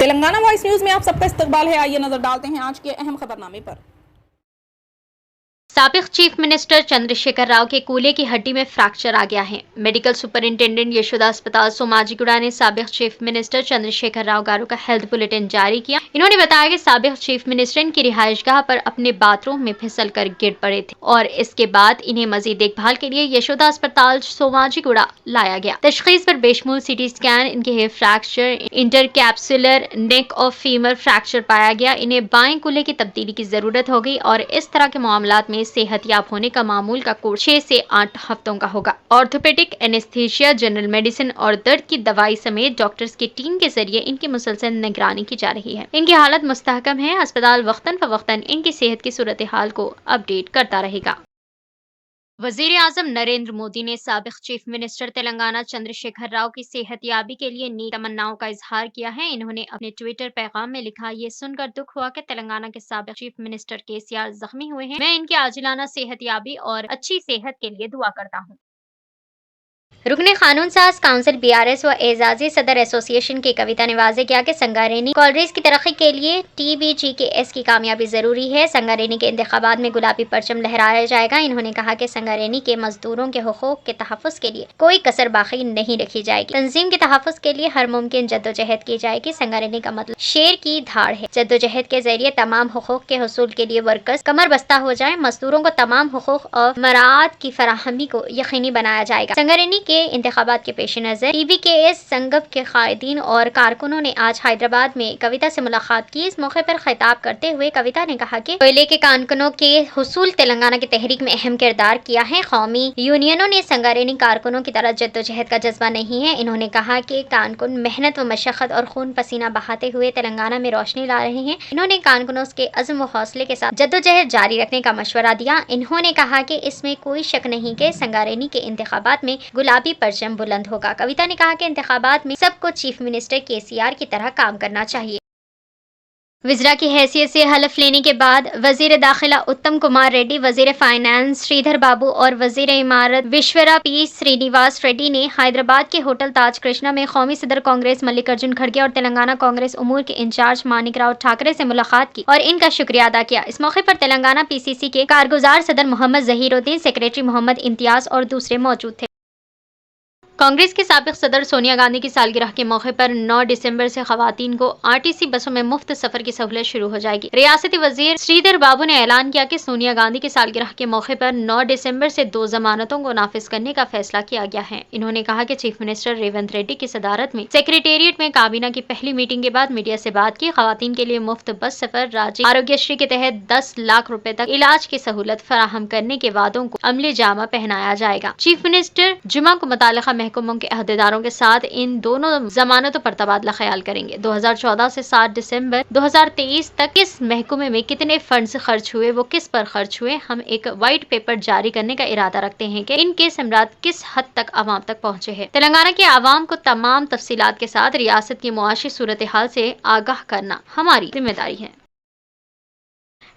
Telangana voice news में आप सबका इस्तकबाल है। आइए नजर डालते हैं आज के अहम खबरनामे पर। साबिक चीफ मिनिस्टर चंद्रशेखर राव के कूल्हे की हड्डी में फ्रैक्चर आ गया है। मेडिकल सुपरिंटेंडेंट यशोदा अस्पताल सोमाजीगुड़ा ने साबिक चीफ मिनिस्टर चंद्रशेखर राव गारू का हेल्थ बुलेटिन जारी किया। इन्होंने बताया कि साबिक चीफ मिनिस्टर इनकी रिहायशगाह पर अपने बाथरूम में फिसल कर गिर पड़े थे और इसके बाद इन्हें मजीद देखभाल के लिए यशोदा अस्पताल सोमाजीगुड़ा लाया गया। तशखीस पर बेशमूल सिटी स्कैन, इनके हिप फ्रैक्चर, इंटरकैप्सुलर नेक और फीमर फ्रैक्चर पाया गया। इन्हें बाएं कूल्हे की तब्दीली की जरूरत होगी और इस तरह के मामलात में सेहतयाब होने का मामूल का कोर्स 6 से 8 हफ्तों का होगा। ऑर्थोपेडिक, एनेस्थीसिया, जनरल मेडिसिन और दर्द की दवाई समेत डॉक्टर्स की टीम के जरिए इनकी मुसलसल निगरानी की जा रही है। इनकी हालत मुस्तहकम है। अस्पताल वक्तन फवक्तन इनकी सेहत की सूरत हाल को अपडेट करता रहेगा। वजीर आजम नरेंद्र मोदी ने साबिक चीफ मिनिस्टर तेलंगाना चंद्रशेखर राव की सेहतयाबी के लिए नेक तमन्नाओं का इजहार किया है। इन्होंने अपने ट्विटर पैगाम में लिखा, ये सुनकर दुख हुआ कि तेलंगाना के साबिक चीफ मिनिस्टर केसीआर जख्मी हुए हैं। मैं इनकी आजिलाना सेहतयाबी और अच्छी सेहत के लिए दुआ करता हूँ। रुकने कानून साज काउंसिल बीआरएस व एजाजी सदर एसोसिएशन की कविता ने वाजे किया कि संगारेनी कॉलरेज की तरक्की के लिए TBGKS की कामयाबी जरूरी है। संगारेनी के इंतखाबात में गुलाबी परचम लहराया जाएगा। इन्होंने कहा कि संगारेनी के मजदूरों के हुकूक के तहफ़्फ़ुज़ के लिए कोई कसर बाकी नहीं रखी जाएगी। तंजीम के तहफ़्फ़ुज़ के लिए हर मुमकिन जद्दोजहद की जाएगी। संगारेनी का मतलब शेर की धाड़ है। जद्दोजहद के जरिए तमाम हुकूक के हसूल के लिए वर्कर्स कमर बस्ता हो जाए। मजदूरों को तमाम हुकूक और मराआत की फराहमी को यकीनी बनाया जाएगा। संगारेनी के इंतखाबात के पेश नजर TBKS संगम के कायदीन और कारकुनों ने आज हैदराबाद में कविता से मुलाकात की। इस मौके पर खिताब करते हुए कविता ने कहा कि कोयले के कारकुनों के हुसूल तेलंगाना की तहरीक में अहम किरदार किया है। कौमी यूनियनों ने संगारेनी कारकुनों की तरह जद्दोजहद का जज्बा नहीं है। इन्होंने कहा कि कारकुन मेहनत व मशक्कत और खून पसीना बहाते हुए तेलंगाना में रोशनी ला रहे हैं। इन्होंने कारकुनों के अज़्म व हौसले के साथ जद्दोजहद जारी रखने का मशवरा दिया। इन्होंने कहा कि इसमें कोई शक नहीं कि संगारेनी के इंतखाबात में गुलाबी परचम बुलंद होगा। कविता ने कहा कि इंतखाबात में सबको चीफ मिनिस्टर केसीआर की तरह काम करना चाहिए। वज़ीरा की हैसियत से हलफ लेने के बाद वजीर दाखिला उत्तम कुमार रेड्डी, वजीर फाइनेंस श्रीधर बाबू और वजीर इमारत विश्वरा पी श्रीनिवास रेड्डी ने हैदराबाद के होटल ताज कृष्णा में कौमी सदर कांग्रेस मल्लिकार्जुन खड़गे और तेलंगाना कांग्रेस उमूर के इंचार्ज मानिक राव ठाकरे से मुलाकात की और इनका शुक्रिया अदा किया। इस मौके पर तेलंगाना PCC के कारगुजार सदर मोहम्मद जहीरुद्दीन, सेक्रेटरी मोहम्मद इम्तियाज और दूसरे मौजूद थे। कांग्रेस के साबिक सदर सोनिया गांधी की सालगिरह के मौके पर 9 दिसंबर से खवातीन को RTC बसों में मुफ्त सफर की सहूलत शुरू हो जाएगी। रियासती वजीर श्रीधर बाबू ने ऐलान किया कि सोनिया गांधी की सालगिरह के मौके पर 9 दिसंबर से 2 जमानतों को नाफिज करने का फैसला किया गया है। इन्होंने कहा कि चीफ मिनिस्टर रेवंत रेड्डी की सदारत में सेक्रेटेरिएट में काबीना की पहली मीटिंग के बाद मीडिया से बात की। खवातीन के लिए मुफ्त बस सफर, राज्य आरोग्यश्री के तहत 10 लाख रुपए तक इलाज की सहूलत फराहम करने के वादों को अमले जामा पहनाया जाएगा। चीफ मिनिस्टर जुमा को मुताल्लिका महकमों के अहदेदारों के साथ इन दोनों जमानतों पर तबादला ख्याल करेंगे। 2014 से 7 दिसंबर 2023 तक किस महकमे में कितने फंड्स खर्च हुए, वो किस पर खर्च हुए, हम एक व्हाइट पेपर जारी करने का इरादा रखते हैं कि इनके समरात किस हद तक आवाम तक पहुंचे हैं। तेलंगाना के आवाम को तमाम तफसीलात के साथ रियासत की मुआशी सूरत हाल से आगाह करना हमारी जिम्मेदारी है।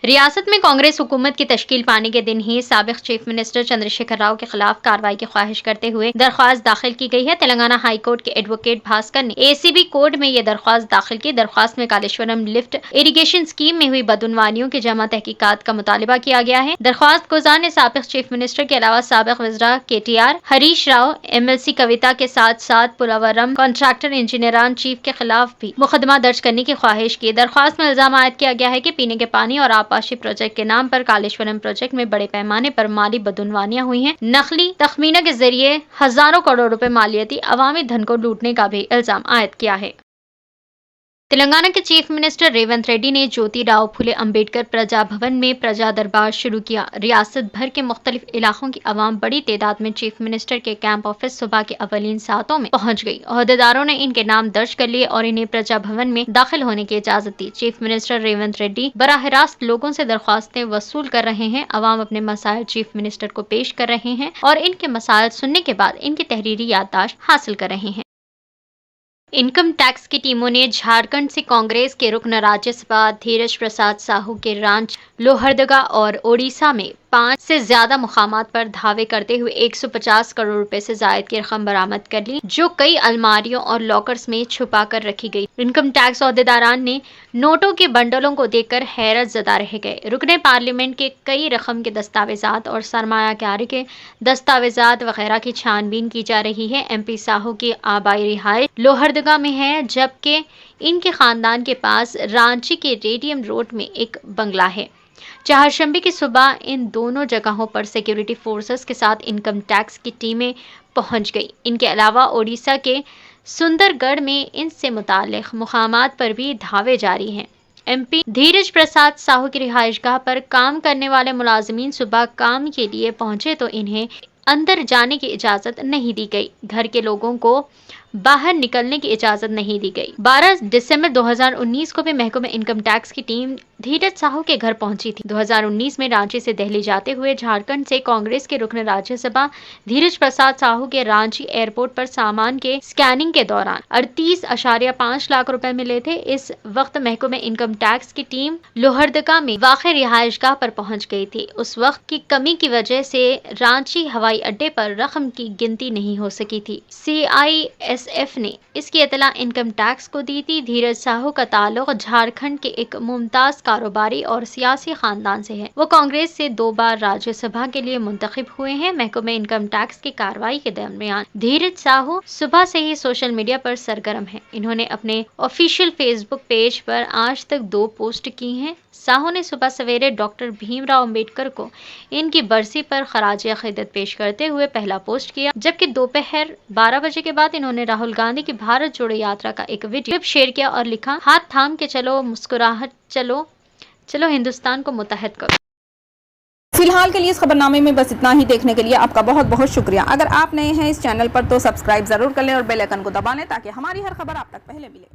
रियासत में कांग्रेस हुकूमत की तश्कील पाने के दिन ही साबिक चीफ मिनिस्टर चंद्रशेखर राव के खिलाफ कार्रवाई की ख्वाहिश करते हुए दरख्वास्त दाखिल की गई है। तेलंगाना हाई कोर्ट के एडवोकेट भास्कर ने ACB कोर्ट में यह दरख्वास्त दाखिल की। दरख्वास्त में कालेश्वरम लिफ्ट इरिगेशन स्कीम में हुई बदउनवानियों की जमा तहकीकात का मुतालिबा किया गया है। दरख्वास्त गुजार ने साबिक चीफ मिनिस्टर के अलावा साबिक वज़रा KTR, हरीश राव, MLC कविता के साथ साथ पुलावरम कॉन्ट्रैक्टर इंजीनियरान चीफ के खिलाफ भी मुकदमा दर्ज करने की ख्वाहिश की। दरख्वास्त में इल्जाम आयद किया गया है कि पीने के पानी और आपाशी प्रोजेक्ट के नाम पर कालेश्वरम प्रोजेक्ट में बड़े पैमाने पर माली बदउनवानियां हुई हैं। नकली तखमीना के जरिए हजारों करोड़ रुपए मालियती अवामी धन को लूटने का भी इल्जाम आयद किया है। तेलंगाना के चीफ मिनिस्टर रेवंत रेड्डी ने ज्योति राव फुले अंबेडकर प्रजा भवन में प्रजा दरबार शुरू किया। रियासत भर के मुख्तलिफ इलाकों की आवाम बड़ी तादाद में चीफ मिनिस्टर के कैंप ऑफिस सुबह के अवलीन सातों में पहुंच गई। अहदेदारों ने इनके नाम दर्ज कर लिए और इन्हें प्रजा भवन में दाखिल होने की इजाजत दी। चीफ मिनिस्टर रेवंत रेड्डी बराह रास्त लोगों से दरख्वास्तें वसूल कर रहे हैं। अवाम अपने मसाइल चीफ मिनिस्टर को पेश कर रहे हैं और इनके मसाइल सुनने के बाद इनकी तहरीरी याददाश्त हासिल कर रहे हैं। इनकम टैक्स की टीमों ने झारखंड से कांग्रेस के रुकन राज्यसभा धीरज प्रसाद साहू के रांच लोहरदगा और ओडिशा में 5 से ज्यादा मुकामात पर धावे करते हुए 150 करोड़ रुपए से जायद की रकम बरामद कर ली, जो कई अलमारियों और लॉकर्स में छुपा कर रखी गई। इनकम टैक्स अहदेदारान ने नोटों के बंडलों को देखकर हैरत ज़दा रह गए। रुकने पार्लियामेंट के कई रकम के दस्तावेजात और सरमायाकारी के दस्तावेजात वगैरह की छानबीन की जा रही है। MP साहू की आबाई रिहाइश लोहरदगा में है, जबकि इनके खानदान के पास रांची के रेडियम रोड में एक बंगला है। चारशंबे की सुबह इन दोनों जगहों पर सिक्योरिटी फोर्सेस के साथ इनकम टैक्स की टीमें पहुंच गई। इनके अलावा ओडिशा के सुंदरगढ़ में इनसे मुताल्लिक मुकामात पर भी धावे जारी हैं। MP धीरज प्रसाद साहू की रिहाइशगाह पर काम करने वाले मुलाजिमीन सुबह काम के लिए पहुंचे तो इन्हें अंदर जाने की इजाजत नहीं दी गई। घर के लोगों को बाहर निकलने की इजाजत नहीं दी गई। 12 दिसंबर 2019 को भी महकमे इनकम टैक्स की टीम धीरज साहू के घर पहुंची थी। 2019 में रांची से दिल्ली जाते हुए झारखंड से कांग्रेस के रुकन राज्यसभा धीरज प्रसाद साहू के रांची एयरपोर्ट पर सामान के स्कैनिंग के दौरान 38.5 लाख रुपए मिले थे। इस वक्त महकमे इनकम टैक्स की टीम लोहरदगा में वाक़ई रिहाइशगाह पर पहुंच गई थी। उस वक्त की कमी की वजह से रांची हवाई अड्डे पर रकम की गिनती नहीं हो सकी थी। CISF ने इसकी इतला इनकम टैक्स को दी थी। धीरज साहू का ताल्लुक झारखंड के एक मुमताज कारोबारी और सियासी खानदान से है। वो कांग्रेस से 2 बार राज्यसभा के लिए मुंतखब हुए हैं। महकमे इनकम टैक्स की कार्रवाई के दरमियान धीरज साहू सुबह से ही सोशल मीडिया पर सरगर्म है। इन्होंने अपने ऑफिशियल फेसबुक पेज पर आज तक 2 पोस्ट की हैं। साहू ने सुबह सवेरे डॉक्टर भीमराव अंबेडकर को इनकी बरसी पर खराज अकीदत पेश करते हुए पहला पोस्ट किया, जबकि दोपहर 12 बजे के बाद इन्होंने राहुल गांधी की भारत जोड़ो यात्रा का एक वीडियो शेयर किया और लिखा, हाथ थाम के चलो, मुस्कुराहट चलो, चलो हिंदुस्तान को मुत्तहद करो। फिलहाल के लिए इस खबरनामे में बस इतना ही। देखने के लिए आपका बहुत बहुत शुक्रिया। अगर आप नए हैं इस चैनल पर तो सब्सक्राइब जरूर कर लें और बेल आइकन को दबा लें ताकि हमारी हर खबर आप तक पहले मिले।